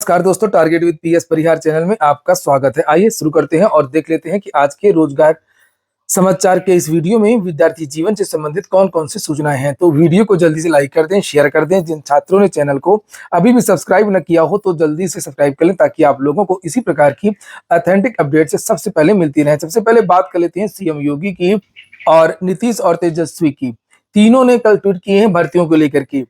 नमस्कार दोस्तों, target with PS Parihar channel में आपका स्वागत है। आइए शुरू करते हैं और देख लेते हैं कि आज के रोजगार समाचार के इस वीडियो में विद्यार्थी जीवन से संबंधित कौन कौन सी सूचनाएं हैं। तो वीडियो को जल्दी से लाइक कर दें, शेयर कर दें। जिन छात्रों ने चैनल को अभी भी सब्सक्राइब न किया हो तो जल्दी से सब्सक्राइब कर लें ताकि आप लोगों को इसी प्रकार की ऑथेंटिक अपडेट से सबसे पहले मिलती रहे। सबसे पहले बात कर लेते हैं सीएम योगी की और नीतीश और तेजस्वी की। तीनों ने कल ट्वीट किए हैं भर्तियों को लेकर के।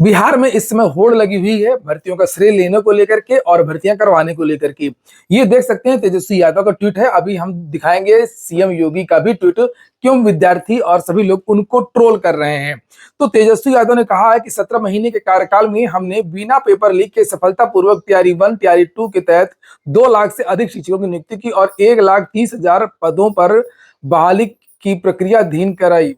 बिहार में इस समय होड़ लगी हुई है भर्तियों का श्रेय लेने को लेकर के और भर्तियां करवाने को लेकर के। ये देख सकते हैं तेजस्वी यादव का ट्वीट है। अभी हम दिखाएंगे सीएम योगी का भी ट्वीट, क्यों विद्यार्थी और सभी लोग उनको ट्रोल कर रहे हैं। तो तेजस्वी यादव ने कहा है कि 17 महीने के कार्यकाल में हमने बिना पेपर लीक के सफलतापूर्वक तैयारी 1 तैयारी 2 के तहत 2 लाख से अधिक शिक्षकों की नियुक्ति की और 1,30,000 पदों पर बहाली की प्रक्रिया धीन कराई।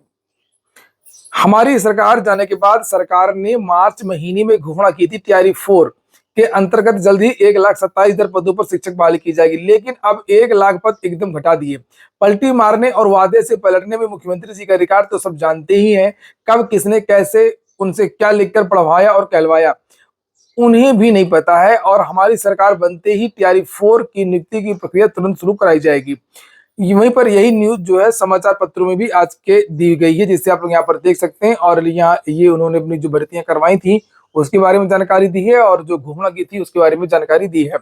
हमारी सरकार जाने के बाद सरकार ने मार्च महीने में घोषणा की थी तैयारी 4 के अंतर्गत जल्द ही 1,27,000 पदों पर शिक्षक बहाली की जाएगी, लेकिन अब 1 लाख पद एकदम घटा दिए। पलटी मारने और वादे से पलटने में मुख्यमंत्री जी का रिकॉर्ड तो सब जानते ही हैं। कब किसने कैसे उनसे क्या लिखकर पढ़वाया और कहलवाया उन्हें भी नहीं पता है। और हमारी सरकार बनते ही तैयारी 4 की नियुक्ति की प्रक्रिया तुरंत शुरू कराई जाएगी। वहीं पर यही न्यूज जो है समाचार पत्रों में भी आज के दी गई है, जिससे आप लोग यहाँ पर देख सकते हैं। और यहाँ ये उन्होंने अपनी जो भर्तियां करवाई थी उसके बारे में जानकारी दी है और जो घोषणा की थी उसके बारे में जानकारी दी है।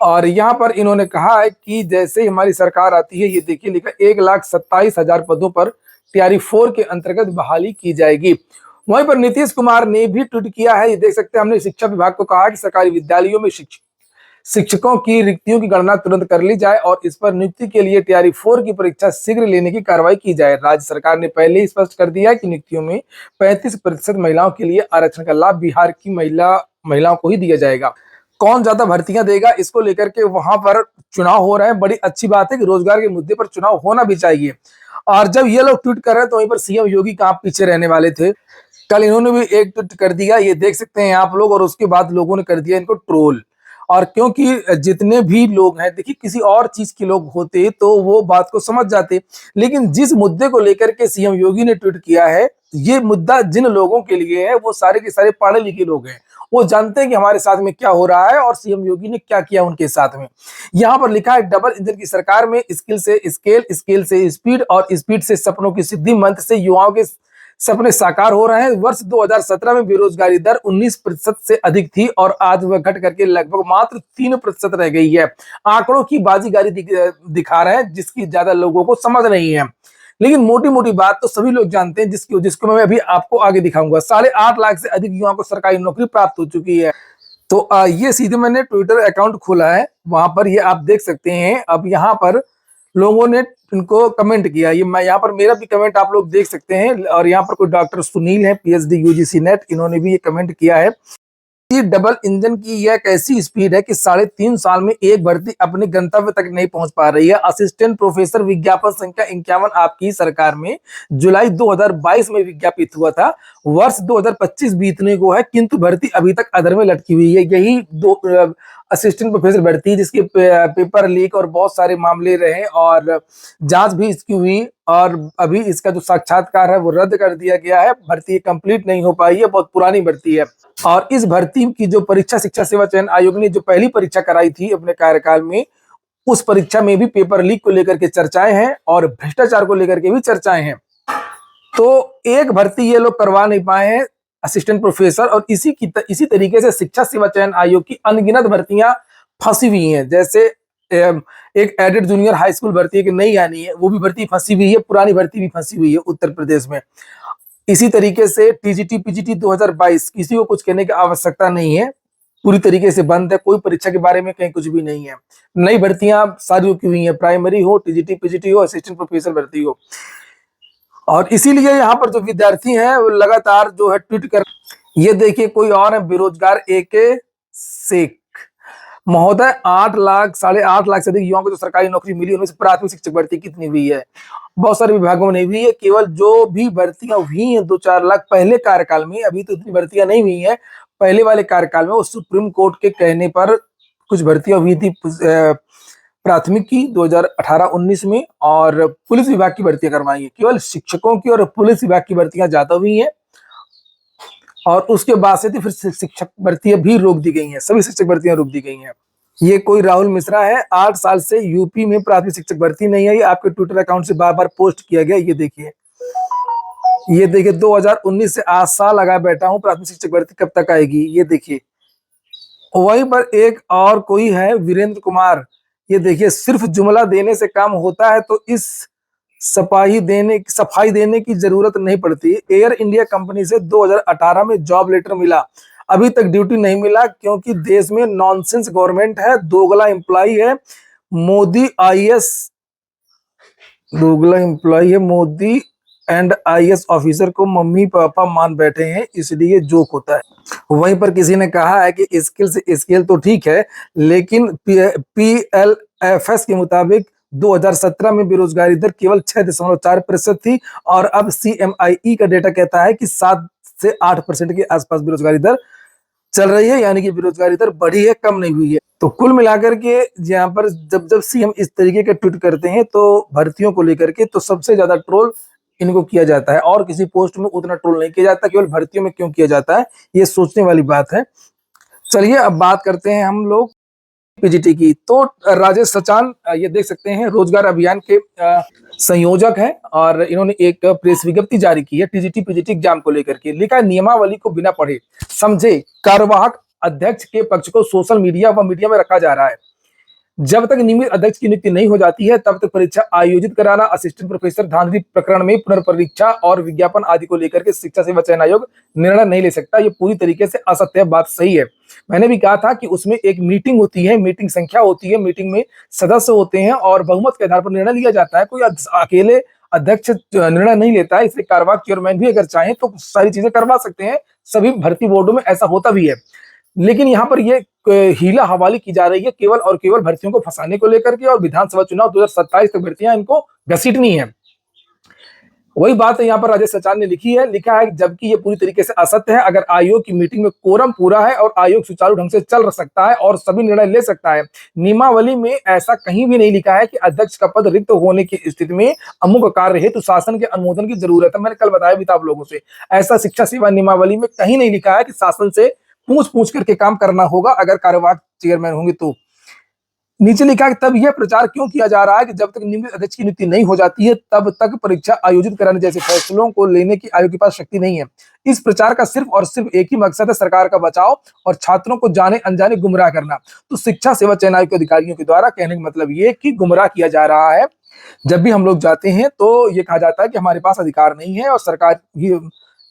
और यहाँ पर इन्होंने कहा है कि जैसे ही हमारी सरकार आती है, ये देखिए लिखा 1,27,000 पदों पर तैयारी 4 के अंतर्गत बहाली की जाएगी। वहीं पर नीतीश कुमार ने भी ट्वीट किया है। ये देख सकते हैं, हमने शिक्षा विभाग को कहा कि सरकारी विद्यालयों में शिक्षकों की रिक्तियों की गणना तुरंत कर ली जाए और इस पर नियुक्ति के लिए तैयारी 4 की परीक्षा शीघ्र लेने की कार्रवाई की जाए। राज्य सरकार ने पहले ही स्पष्ट कर दिया है कि नियुक्तियों में 35% महिलाओं के लिए आरक्षण का लाभ बिहार की महिलाओं को ही दिया जाएगा। कौन ज्यादा भर्तियां देगा, इसको लेकर के वहां पर चुनाव हो रहे हैं। बड़ी अच्छी बात है कि रोजगार के मुद्दे पर चुनाव होना भी चाहिए। और जब ये लोग ट्वीट कर रहे हैं तो वहीं पर सीएम योगी कहाँ पीछे रहने वाले थे। कल इन्होंने भी एक ट्वीट कर दिया, ये देख सकते हैं आप लोग, और उसके बाद लोगों ने कर दिया इनको ट्रोल। और क्योंकि जितने भी लोग हैं, देखिए किसी और चीज के लोग होते तो वो बात को समझ जाते, लेकिन जिस मुद्दे को लेकर के सीएम योगी ने ट्वीट किया है, ये मुद्दा जिन लोगों के लिए है वो सारे के सारे पढ़े लिखे लोग हैं। वो जानते हैं कि हमारे साथ में क्या हो रहा है और सीएम योगी ने क्या किया उनके साथ में। यहाँ पर लिखा है, डबल इंजन की सरकार में स्किल से स्केल, स्केल से स्पीड और स्पीड से सपनों की सिद्धि मंत्र से युवाओं के सपने साकार हो रहे हैं। वर्ष 2017 में बेरोजगारी दर 19% से अधिक थी और आज वह घट करके लगभग मात्र 3% रह गई है। आंकड़ों की बाजीगारी दिखा रहे हैं जिसकी ज्यादा लोगों को समझ नहीं है, लेकिन मोटी मोटी बात तो सभी लोग जानते हैं, जिसको मैं अभी आपको आगे दिखाऊंगा। 8.5 लाख से अधिक युवाओं को सरकारी नौकरी प्राप्त हो चुकी है। तो ये सीधे मैंने ट्विटर अकाउंट खोला है, वहां पर ये आप देख सकते हैं। अब यहाँ पर लोगों ने इनको कमेंट किया, ये मैं यहाँ पर मेरा भी कमेंट आप लोग देख सकते हैं। और यहाँ पर कोई डॉक्टर सुनील है, पीएचडी यूजीसी नेट, इन्होंने भी ये कमेंट किया है। ये डबल इंजन की यह एक ऐसी स्पीड है कि 3.5 साल में एक भर्ती अपने गंतव्य तक नहीं पहुंच पा रही है। असिस्टेंट प्रोफेसर विज्ञापन संख्या 51 आपकी सरकार में जुलाई 2022 में विज्ञापित हुआ था। वर्ष 2025 बीतने को है, किंतु भर्ती अभी तक अधर में लटकी हुई है। यही दो असिस्टेंट प्रोफेसर भर्ती जिसके पेपर लीक और बहुत सारे मामले रहे और जांच भी इसकी हुई, और अभी इसका जो साक्षात्कार है वो रद्द कर दिया गया है। भर्ती कंप्लीट नहीं हो पाई है, बहुत पुरानी भर्ती है। और इस भर्ती की जो परीक्षा शिक्षा सेवा चयन आयोग ने जो पहली परीक्षा कराई थी अपने कार्यकाल में, उस परीक्षा में भी पेपर लीक को लेकर के चर्चाएं हैं और भ्रष्टाचार को लेकर के भी चर्चाएं हैं। तो एक भर्ती ये लोग करवा नहीं पाए हैं असिस्टेंट प्रोफेसर, और इसी तरीके से शिक्षा सेवा चयन आयोग की अनगिनत भर्तियां फंसी हुई हैं। जैसे एक एडेड जूनियर हाई स्कूल भर्ती की नई आनी है, वो भी भर्ती फंसी हुई है, पुरानी भर्ती भी फंसी हुई है उत्तर प्रदेश में। इसी तरीके से टीजीटी पीजीटी 2022 किसी को कुछ कहने की आवश्यकता नहीं है, पूरी तरीके से बंद है। कोई परीक्षा के बारे में कहीं कुछ भी नहीं है। नई भर्तियां सारी रुकी हुई हैं, प्राइमरी हो, टीजीटी पीजीटी हो, असिस्टेंट प्रोफेसर भर्ती हो। और इसीलिए यहाँ पर जो विद्यार्थी हैं वो लगातार जो है ट्वीट कर, ये देखिए कोई और है, बेरोजगार एके शेख महोदय, 8 लाख से अधिक युवाओं को जो सरकारी नौकरी मिली, उनमें से प्राथमिक शिक्षक भर्ती कितनी हुई है? बहुत सारे विभागों में नहीं हुई है। केवल जो भी भर्तियां हुई हैं 2-4 लाख पहले कार्यकाल में, अभी तो इतनी भर्तियां नहीं हुई है। पहले वाले कार्यकाल में वो सुप्रीम कोर्ट के कहने पर कुछ भर्तियां हुई थी प्राथमिक की 2018-19 में, और पुलिस विभाग की भर्तियां करवाई है। केवल शिक्षकों की और पुलिस विभाग की भर्तियां ज्यादा हुई हैं। और उसके बाद से फिर शिक्षक भर्तियां भी रोक दी गई हैं, सभी शिक्षक भर्तियां रोक दी गई हैं। ये कोई राहुल मिश्रा है, 8 साल से यूपी में प्राथमिक शिक्षक भर्ती नहीं है, ये आपके ट्विटर अकाउंट से बार बार पोस्ट किया गया। ये देखिए 2019 से 8 साल लगा बैठा हूँ, प्राथमिक शिक्षक भर्ती कब तक आएगी, ये देखिए। वहीं पर एक और कोई है वीरेंद्र कुमार, ये देखिए सिर्फ जुमला देने से काम होता है तो इस सफाई देने की जरूरत नहीं पड़ती। एयर इंडिया कंपनी से 2018 में जॉब लेटर मिला, अभी तक ड्यूटी नहीं मिला क्योंकि देश में नॉनसेंस गवर्नमेंट है, दोगला एम्प्लॉय है। मोदी आईएएस दोगला एम्प्लॉय है, मोदी एंड आईएएस ऑफिसर को मम्मी पापा मान बैठे हैं इसलिए जोक होता है। वहीं पर किसी ने कहा है कि स्किल से स्केल तो ठीक है, लेकिन पीएलएफएस के मुताबिक 2017 में बेरोजगारी दर केवल 6.4% थी और अब सीएमआईई का डेटा कहता है कि 7 से 8% के आसपास बेरोजगारी दर चल रही है, यानी कि बेरोजगारी दर बढ़ी है, कम नहीं हुई है। तो कुल मिलाकर के यहाँ पर जब सीएम इस तरीके के ट्वीट करते हैं तो भर्तियों को लेकर के तो सबसे ज्यादा ट्रोल इनको किया जाता है और किसी पोस्ट में उतना ट्रोल नहीं किया जाता, केवल भर्तियों में क्यों किया जाता है, ये सोचने वाली बात है। चलिए अब बात करते हैं हम लोग पीजीटी की। तो राजेश सचान ये देख सकते हैं रोजगार अभियान के संयोजक हैं और इन्होंने एक प्रेस विज्ञप्ति जारी की है टीजीटी पीजीटी एग्जाम को लेकर के। लिखा है नियमावली को बिना पढ़े समझे कार्यवाहक अध्यक्ष के पक्ष को सोशल मीडिया व मीडिया में रखा जा रहा है। जब तक नियमित अध्यक्ष की नियुक्ति नहीं हो जाती है तब तक परीक्षा आयोजित कराना, असिस्टेंट प्रोफेसर धांधली प्रकरण में पुनर्परीक्षा और विज्ञापन आदि को लेकर के शिक्षा सेवा चयन आयोग निर्णय नहीं ले सकता। ये पूरी तरीके से असत्य बात सही है। मैंने भी कहा था कि उसमें एक मीटिंग होती है, मीटिंग संख्या होती है, मीटिंग में सदस्य होते हैं और बहुमत के आधार पर निर्णय लिया जाता है। कोई अकेले अध्यक्ष निर्णय नहीं लेता है, इसलिए कार्यवाहक चेयरमैन भी अगर चाहें तो सारी चीजें करवा सकते हैं। सभी भर्ती बोर्डों में ऐसा होता भी है, लेकिन यहाँ पर ये हीला हवाली की जा रही है केवल और केवल भर्तियों को फंसाने को लेकर के और विधानसभा चुनाव 2027 तक भर्तियां इनको घसीटनी है। वही बात है यहाँ पर राजेश सचान ने लिखा है जबकि ये पूरी तरीके से असत्य है। अगर आयोग की मीटिंग में कोरम पूरा है और आयोग सुचारू ढंग से चल सकता है और सभी निर्णय ले सकता है। नियमावली में ऐसा कहीं भी नहीं लिखा है कि अध्यक्ष का पद रिक्त होने की स्थिति में अमुक कार्य हेतु शासन के अनुमोदन की जरूरत है। मैंने कल बताया भी था आप लोगों से, ऐसा शिक्षा सेवा नियमावली में कहीं नहीं लिखा है कि शासन से पूछ करके काम करना होगा अगर कार्यवाहक चेयरमैन होंगे तो। नीचे लिखा है तब यह प्रचार क्यों किया जा रहा है कि जब तक नियमित अध्यक्ष की नियुक्ति नहीं हो जाती है तब तक परीक्षा आयोजित कराने जैसे फैसलों को लेने की आयोग के पास शक्ति नहीं है। इस प्रचार का सिर्फ और सिर्फ एक ही मकसद है, सरकार का बचाव और छात्रों को जाने अनजाने गुमराह करना। तो शिक्षा सेवा चयन आयोग के अधिकारियों के द्वारा कहने का मतलब ये कि गुमराह किया जा रहा है। जब भी हम लोग जाते हैं तो ये कहा जाता है कि हमारे पास अधिकार नहीं है और सरकार ही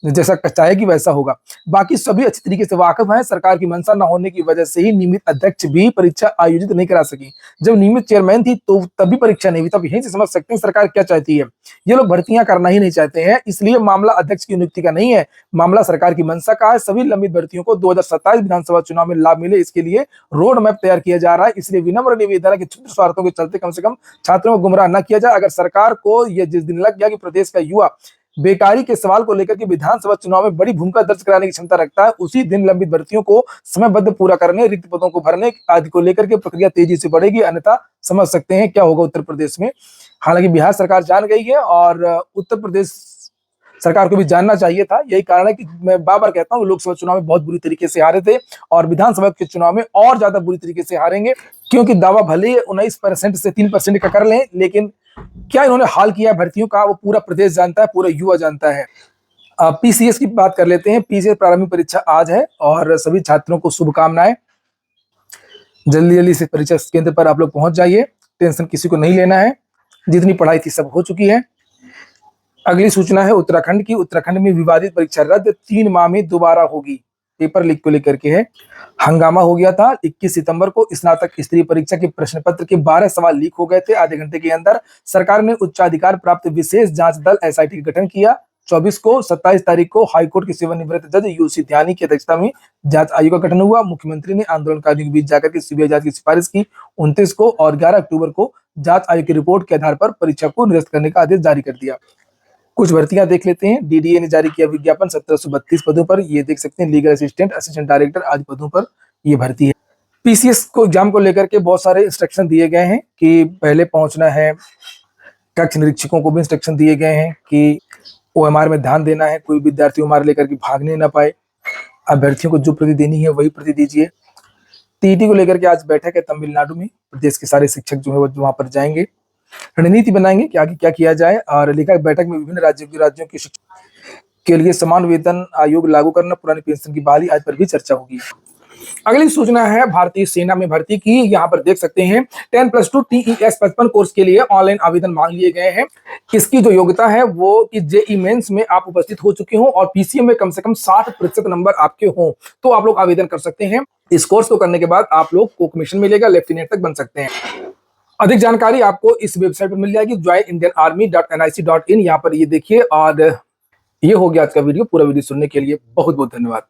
जैसा चाहेगी वैसा होगा। बाकी सभी अच्छी तरीके से वाकिफ हैं, सरकार की मंशा न होने की वजह से ही नियमित अध्यक्ष भी परीक्षा आयोजित नहीं करा सकी। जब नियमित चेयरमैन थी तो तभी परीक्षा नहीं हुई। तब यहीं से समझ सकते हैं सरकार क्या चाहती है। ये लोग भर्तियां करना ही नहीं चाहते हैं, इसलिए मामला अध्यक्ष की नियुक्ति का नहीं है, मामला सरकार की मंशा का है। सभी लंबित भर्तियों को 2027 विधानसभा चुनाव में लाभ मिले, इसके लिए रोड मैप तैयार किया जा रहा है। इसलिए विनम्र निवेदन है कि क्षुद्र स्वार्थों के चलते कम से कम छात्रों को गुमराह न किया जाए। अगर सरकार को यह जिस दिन लग गया कि प्रदेश का युवा बेकारी के सवाल को लेकर के विधानसभा चुनाव में बड़ी भूमिका दर्ज कराने की क्षमता रखता है, उसी दिन लंबित भर्तियों को समयबद्ध पूरा करने, रिक्त पदों को भरने आदि को लेकर के प्रक्रिया तेजी से बढ़ेगी। अन्यथा समझ सकते हैं क्या होगा उत्तर प्रदेश में। हालांकि बिहार सरकार जान गई है और उत्तर प्रदेश सरकार को भी जानना चाहिए था। यही कारण है कि मैं बार बार कहता हूँ लोकसभा चुनाव में बहुत बुरी तरीके से हारे थे और विधानसभा के चुनाव में और ज्यादा बुरी तरीके से हारेंगे, क्योंकि दावा भले 19% से 3% का कर लें, लेकिन क्या इन्होंने हाल किया भर्तियों का वो पूरा प्रदेश जानता है, पूरा युवा जानता है। पीसीएस की बात कर लेते हैं। पीसीएस प्रारंभिक परीक्षा आज है और सभी छात्रों को शुभकामनाएं। जल्दी जल्दी से परीक्षा केंद्र पर आप लोग पहुंच जाइए, टेंशन किसी को नहीं लेना है, जितनी पढ़ाई थी सब हो चुकी है। अगली सूचना है उत्तराखंड की। उत्तराखंड में विवादित परीक्षा रद्द, 3 माह में दोबारा होगी। पेपर लीक को लेकर के है, हंगामा हो गया था। 21 सितंबर को स्नातक स्तरीय परीक्षा के प्रश्न पत्र के 12 सवाल लीक हो गए थे। आधे घंटे के अंदर सरकार ने उच्चाधिकार प्राप्त विशेष जांच दल एसआईटी का गठन किया। 24 को 27 तारीख को हाईकोर्ट के सेवानिवृत्त जज यूसी ध्यानी की अध्यक्षता में जांच आयोग का गठन हुआ। मुख्यमंत्री ने आंदोलनकारियों के बीच जाकर के सीबीआई जांच की सिफारिश की। 29 को और 11 अक्टूबर को जांच आयोग की रिपोर्ट के आधार पर परीक्षा को निरस्त करने का आदेश जारी कर दिया। कुछ भर्तियां देख लेते हैं। डीडीए ने जारी किया विज्ञापन 1732 पदों पर, ये देख सकते हैं लीगल असिस्टेंट, असिस्टेंट डायरेक्टर आदि पदों पर ये भर्ती है। पीसीएस को एग्जाम को लेकर के बहुत सारे इंस्ट्रक्शन दिए गए हैं कि पहले पहुंचना है। कक्ष निरीक्षकों को भी इंस्ट्रक्शन दिए गए हैं कि ओएमआर में ध्यान देना है, कोई विद्यार्थी ओएमआर लेकर के भागने ना पाए। अभ्यर्थियों को जो प्रति देनी है वही प्रति दीजिए। टीईटी को लेकर के आज बैठक है तमिलनाडु में। प्रदेश के सारे शिक्षक जो है वो वहां पर जाएंगे, रणनीति बनाएंगे कि आगे क्या किया जाए। और लिखा बैठक में विभिन्न राज्यों के शिक्षक के लिए समान वेतन आयोग लागू करना, पुरानी पेंशन की बहाली आदि पर भी चर्चा होगी। अगली सूचना है भारतीय सेना में भर्ती की। यहाँ पर देख सकते हैं 10+2 TES 55 कोर्स के लिए ऑनलाइन आवेदन मांग लिए गए हैं। इसकी जो योग्यता है वो कि जेई मेंस में आप उपस्थित हो चुके हो और पीसीएम में कम से कम 60% नंबर आपके हों तो आप लोग आवेदन कर सकते हैं। इस कोर्स को करने के बाद आप लोग को कमीशन मिलेगा, लेफ्टिनेंट तक बन सकते हैं। अधिक जानकारी आपको इस वेबसाइट पर मिल जाएगी joinindianarmy.nic.in। यहाँ पर ये देखिए। और ये हो गया आज का वीडियो। पूरा वीडियो सुनने के लिए बहुत बहुत धन्यवाद।